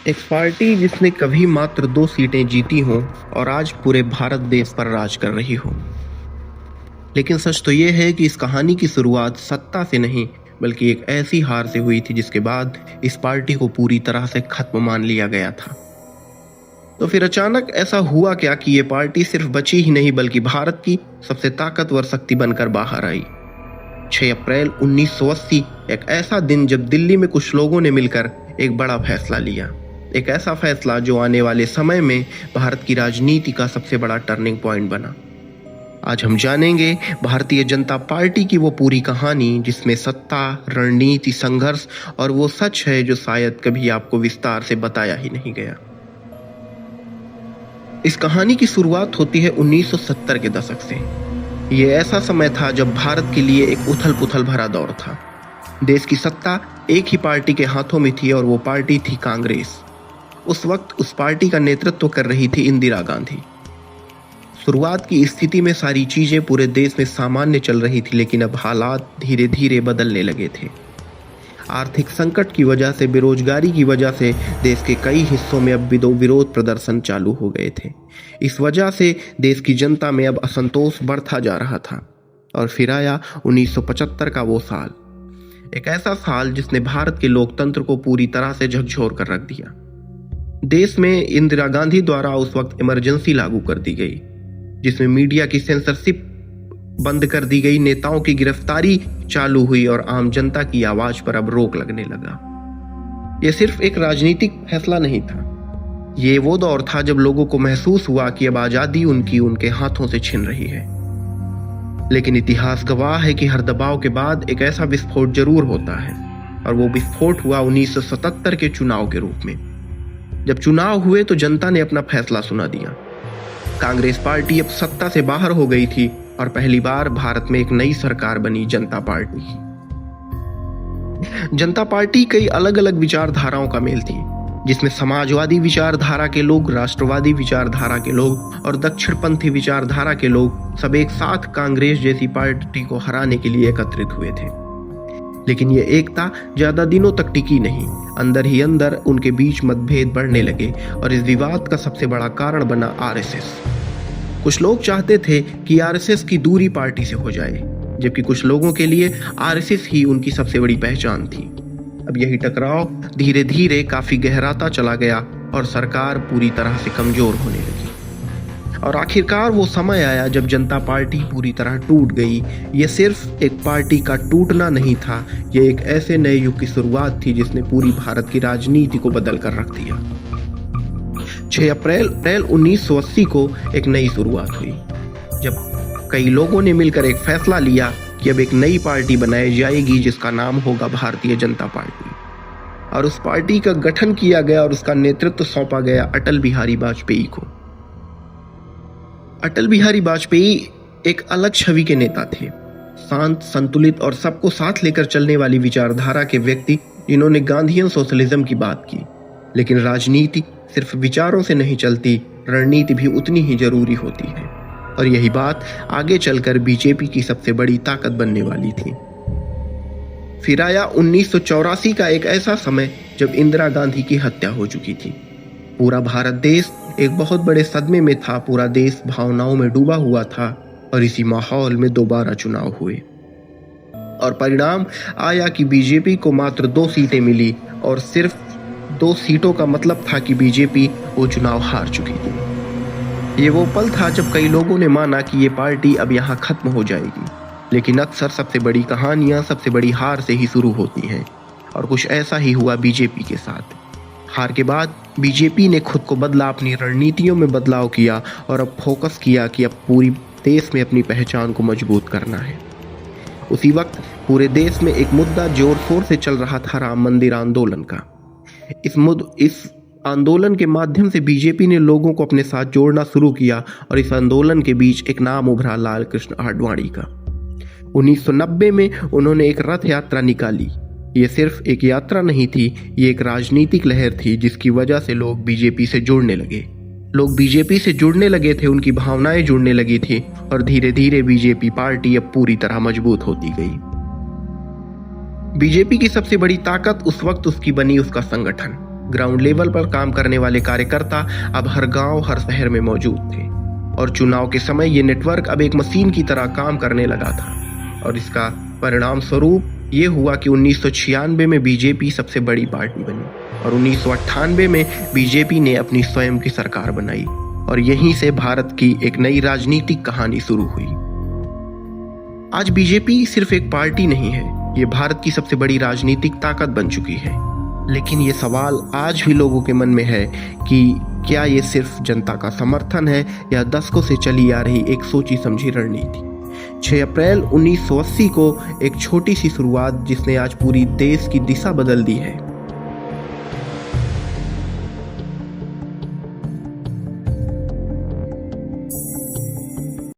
एक पार्टी जिसने कभी मात्र 2 सीटें जीती हों और आज पूरे भारत देश पर राज कर रही हो। लेकिन सच तो ये है कि इस कहानी की शुरुआत सत्ता से नहीं बल्कि एक ऐसी हार से हुई थी जिसके बाद इस पार्टी को पूरी तरह से खत्म मान लिया गया था। तो फिर अचानक ऐसा हुआ क्या कि ये पार्टी सिर्फ बची ही नहीं बल्कि भारत की सबसे ताकतवर शक्ति बनकर बाहर आई। 6 अप्रैल 1980 एक ऐसा दिन जब दिल्ली में कुछ लोगों ने मिलकर एक बड़ा फैसला लिया। एक ऐसा फैसला जो आने वाले समय में भारत की राजनीति का सबसे बड़ा टर्निंग पॉइंट बना। आज हम जानेंगे भारतीय जनता पार्टी की वो पूरी कहानी जिसमें सत्ता, रणनीति, संघर्ष और वो सच है जो शायद कभी आपको विस्तार से बताया ही नहीं गया। इस कहानी की शुरुआत होती है 1970 के दशक से। ये ऐसा समय था जब भारत के लिए एक उथल-पुथल भरा दौर था। देश की सत्ता एक ही पार्टी के हाथों में थी और वो पार्टी थी कांग्रेस। उस वक्त उस पार्टी का नेतृत्व कर रही थी इंदिरा गांधी। शुरुआत की स्थिति में सारी चीजें पूरे देश में सामान्य चल रही थी, लेकिन अब हालात धीरे धीरे बदलने लगे थे। आर्थिक संकट की वजह से, बेरोजगारी की वजह से देश के कई हिस्सों में अब विरोध प्रदर्शन चालू हो गए थे। इस वजह से देश की जनता में अब असंतोष बढ़ता जा रहा था। और फिर आया 1975 का वो साल, एक ऐसा साल जिसने भारत के लोकतंत्र को पूरी तरह से झकझोर कर रख दिया। देश में इंदिरा गांधी द्वारा उस वक्त इमरजेंसी लागू कर दी गई, जिसमें मीडिया की सेंसरशिप बंद कर दी गई, नेताओं की गिरफ्तारी चालू हुई और आम जनता की आवाज पर अब रोक लगने लगा। यह सिर्फ एक राजनीतिक फैसला नहीं था, ये वो दौर था जब लोगों को महसूस हुआ कि अब आजादी उनके हाथों से छिन रही है। लेकिन इतिहास गवाह है कि हर दबाव के बाद एक ऐसा विस्फोट जरूर होता है, और वो विस्फोट हुआ 1977 के चुनाव के रूप में। जब चुनाव हुए तो जनता ने अपना फैसला सुना दिया। कांग्रेस पार्टी अब सत्ता से बाहर हो गई थी और पहली बार भारत में एक नई सरकार बनी, जनता पार्टी। जनता पार्टी कई अलग अलग विचारधाराओं का मेल थी, जिसमें समाजवादी विचारधारा के लोग, राष्ट्रवादी विचारधारा के लोग और दक्षिणपंथी विचारधारा के लोग सब एक साथ कांग्रेस जैसी पार्टी को हराने के लिए एकत्रित हुए थे। लेकिन ये एकता ज्यादा दिनों तक टिकी नहीं। अंदर ही अंदर उनके बीच मतभेद बढ़ने लगे और इस विवाद का सबसे बड़ा कारण बना आरएसएस। कुछ लोग चाहते थे कि आरएसएस की दूरी पार्टी से हो जाए, जबकि कुछ लोगों के लिए आरएसएस ही उनकी सबसे बड़ी पहचान थी। अब यही टकराव धीरे धीरे काफी गहराता चला गया और सरकार पूरी तरह से कमजोर होने लगी। और आखिरकार वो समय आया जब जनता पार्टी पूरी तरह टूट गई। ये सिर्फ एक पार्टी का टूटना नहीं था, ये एक ऐसे नए युग की शुरुआत थी जिसने पूरी भारत की राजनीति को बदल कर रख दिया। 6 अप्रैल 1980 को एक नई शुरुआत हुई, जब कई लोगों ने मिलकर एक फैसला लिया कि अब एक नई पार्टी बनाई जाएगी जिसका नाम होगा भारतीय जनता पार्टी। और उस पार्टी का गठन किया गया और उसका नेतृत्व सौंपा गया अटल बिहारी वाजपेयी को। अटल बिहारी वाजपेयी एक अलग छवि के नेता थे, शांत, संतुलित और सबको साथ लेकर चलने वाली विचारधारा के व्यक्ति, जिन्होंने गांधीयन सोशलिज्म की बात की। लेकिन राजनीति सिर्फ विचारों से नहीं चलती, रणनीति भी उतनी ही जरूरी होती है। और यही बात आगे चलकर बीजेपी की सबसे बड़ी ताकत बनने वाली थी। फिर आया 1984 का एक ऐसा समय जब इंदिरा गांधी की हत्या हो चुकी थी। पूरा भारत देश एक बहुत बड़े सदमे में था, पूरा देश भावनाओं में डूबा हुआ था। और इसी माहौल में दोबारा चुनाव हुए और परिणाम आया कि बीजेपी को मात्र 2 सीटें मिली, और सिर्फ 2 सीटों का मतलब था कि बीजेपी वो चुनाव हार चुकी थी। ये वो पल था जब कई लोगों ने माना कि ये पार्टी अब यहाँ खत्म हो जाएगी। लेकिन अक्सर सबसे बड़ी कहानियां सबसे बड़ी हार से ही शुरू होती हैं, और कुछ ऐसा ही हुआ बीजेपी के साथ। हार के बाद बीजेपी ने खुद को बदला, अपनी रणनीतियों में बदलाव किया और अब फोकस किया कि अब पूरी देश में अपनी पहचान को मजबूत करना है। उसी वक्त पूरे देश में एक मुद्दा जोर शोर से चल रहा था, राम मंदिर आंदोलन का। इस आंदोलन के माध्यम से बीजेपी ने लोगों को अपने साथ जोड़ना शुरू किया और इस आंदोलन के बीच एक नाम उभरा, लाल कृष्ण आडवाणी का। 1990 में उन्होंने एक रथ यात्रा निकाली। ये सिर्फ एक यात्रा नहीं थी, ये एक राजनीतिक लहर थी जिसकी वजह से लोग बीजेपी से जुड़ने लगे। लोग बीजेपी से जुड़ने लगे थे, उनकी भावनाएं जुड़ने लगी थी और धीरे धीरे बीजेपी पार्टी अब पूरी तरह मजबूत होती गई। बीजेपी की सबसे बड़ी ताकत उस वक्त उसकी बनी उसका संगठन। ग्राउंड लेवल पर काम करने वाले कार्यकर्ता अब हर गांव, हर शहर में मौजूद थे और चुनाव के समय ये नेटवर्क अब एक मशीन की तरह काम करने लगा था। और इसका परिणाम स्वरूप ये हुआ कि 1996 में बीजेपी सबसे बड़ी पार्टी बनी और 1998 में बीजेपी ने अपनी स्वयं की सरकार बनाई और यहीं से भारत की एक नई राजनीतिक कहानी शुरू हुई। आज बीजेपी सिर्फ एक पार्टी नहीं है, ये भारत की सबसे बड़ी राजनीतिक ताकत बन चुकी है। लेकिन ये सवाल आज भी लोगों के मन में है कि क्या ये सिर्फ जनता का समर्थन है या दशकों से चली आ रही एक सोची समझी रणनीति। 6 अप्रैल 1980 को एक छोटी सी शुरुआत जिसने आज पूरी देश की दिशा बदल दी है।